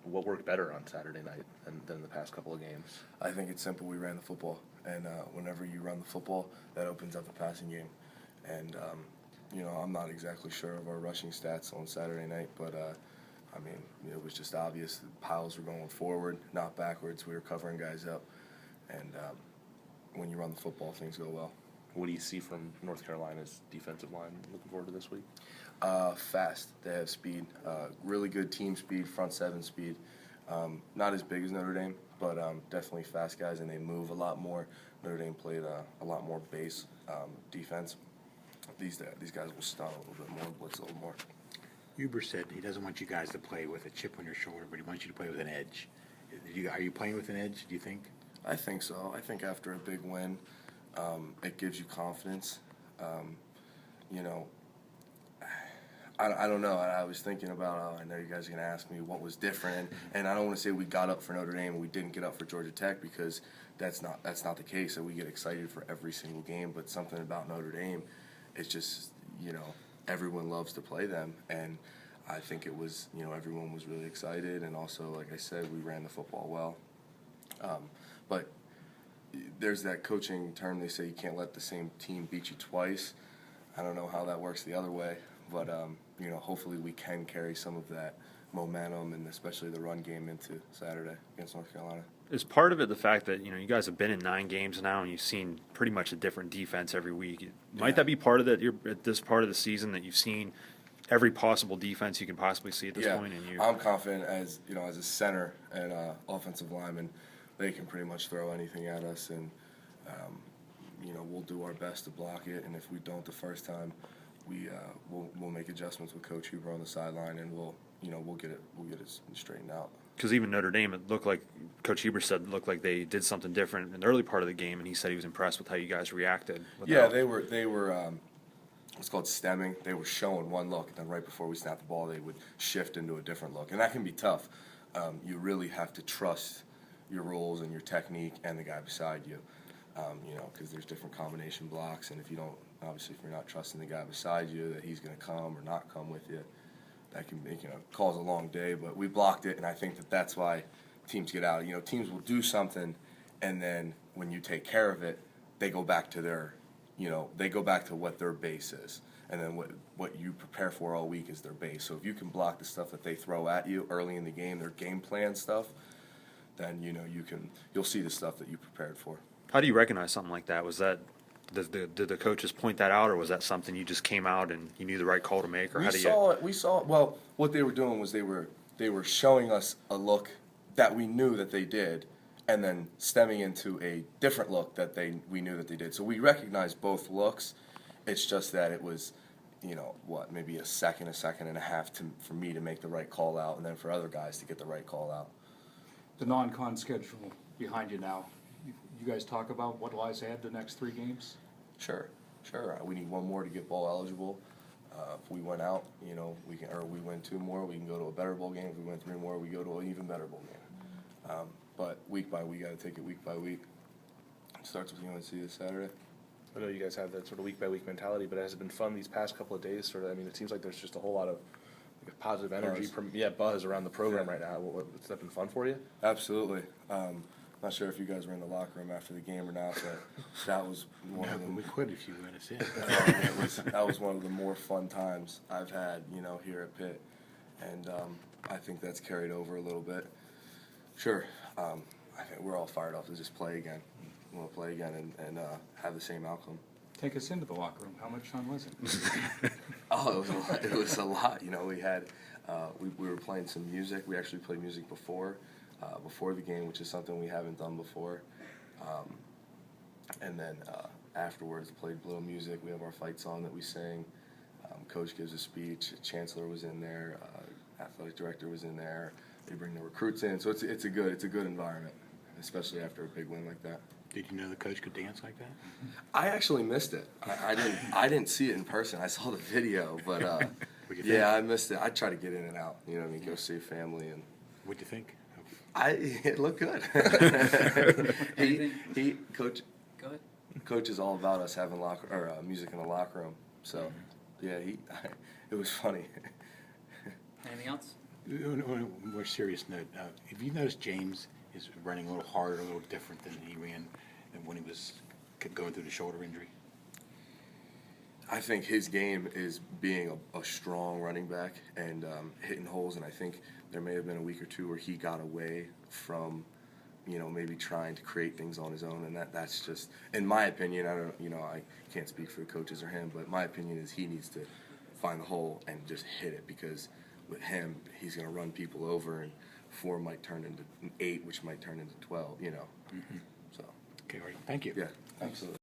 what worked better on Saturday night than the past couple of games? I think it's simple. We ran the football, and whenever you run the football, that opens up the passing game. And I'm not exactly sure of our rushing stats on Saturday night, but it was just obvious that piles were going forward, not backwards. We were covering guys up, and when you run the football, things go well. What do you see from North Carolina's defensive line looking forward to this week? Fast. They have speed. Really good team speed, front seven speed. Not as big as Notre Dame, but definitely fast guys, and they move a lot more. Notre Dame played a lot more base defense. These guys will stun a little bit more, blitz a little more. Huber said he doesn't want you guys to play with a chip on your shoulder, but he wants you to play with an edge. Are you playing with an edge, do you think? I think so. I think after a big win, it gives you confidence. I don't know. I was thinking about, I know you guys are going to ask me what was different, and I don't want to say we got up for Notre Dame and we didn't get up for Georgia Tech, because that's not the case. So we get excited for every single game, but something about Notre Dame, it's just, everyone loves to play them, and I think it was, everyone was really excited, and also, like I said, we ran the football well. But there's that coaching term, they say you can't let the same team beat you twice. I don't know how that works the other way, but hopefully we can carry some of that momentum, and especially the run game, into Saturday against North Carolina. Is part of it the fact that you guys have been in 9 games now and you've seen pretty much a different defense every week? Might that be part of it? You're at this part of the season that you've seen every possible defense you can possibly see at this point. And I'm confident as a center and offensive lineman, they can pretty much throw anything at us, and we'll do our best to block it. And if we don't the first time, we'll make adjustments with Coach Huber on the sideline, and we'll get it straightened out. Because even Notre Dame, it looked like Coach Huber said it looked like they did something different in the early part of the game, and he said he was impressed with how you guys reacted. Yeah, they were. It's called stemming. They were showing one look, and then right before we snapped the ball, they would shift into a different look, and that can be tough. You really have to trust your rules and your technique and the guy beside you, because there's different combination blocks, and if you're not trusting the guy beside you that he's going to come or not come with you, that can make, cause a long day. But we blocked it, and I think that's why teams get out. Teams will do something, and then when you take care of it, they go back to what their base is, and then what you prepare for all week is their base. So if you can block the stuff that they throw at you early in the game, their game plan stuff, then you'll see the stuff that you prepared for. How do you recognize something like that? Was that did the coaches point that out, or was that something you just came out and you knew the right call to make? Or We saw it. Well, what they were doing was they were showing us a look that we knew that they did, and then stemming into a different look that we knew that they did. So we recognized both looks. It's just that it was, maybe a second and a half for me to make the right call out, and then for other guys to get the right call out. The non-con schedule behind you now. You guys talk about what lies ahead the next 3 games? Sure. We need one more to get bowl eligible. If we win out, we can, or we win 2 more, we can go to a better bowl game. If we win 3 more, we go to an even better bowl game. But week by week, got to take it week by week. It starts with UNC this Saturday. I know you guys have that sort of week-by-week mentality, but has it been fun these past couple of days? It seems like there's just a whole lot of positive energy, buzz around the program right now. Has that been fun for you? Absolutely. Not sure if you guys were in the locker room after the game or not, but that was one of them. We could if you let us in. That was one of the more fun times I've had, here at Pitt, and I think that's carried over a little bit. Sure, I think we're all fired up to just play again. We want to play again and have the same outcome. Take us into the locker room. How much fun was it? It was a lot. We had we were playing some music. We actually played music before the game, which is something we haven't done before. And then afterwards, played little music. We have our fight song that we sing. Coach gives a speech. Chancellor was in there. Athletic director was in there. They bring the recruits in, so it's a good environment, especially after a big win like that. Did you know the coach could dance like that? I actually missed it. I didn't see it in person. I saw the video, but I missed it. I try to get in and out. Go see family and. What'd you think? It looked good. Coach is all about us having music in the locker room. So, it was funny. Anything else? On a more serious note, have you noticed James is running a little harder, a little different than he ran when he was going through the shoulder injury? I think his game is being a strong running back and hitting holes, and I think there may have been a week or two where he got away from, maybe trying to create things on his own, and that's just, in my opinion, I can't speak for the coaches or him, but my opinion is he needs to find the hole and just hit it, because with him, he's going to run people over, and 4 might turn into 8, which might turn into 12, Mm-hmm. So, Okay, all right. Thank you. yeah, absolutely.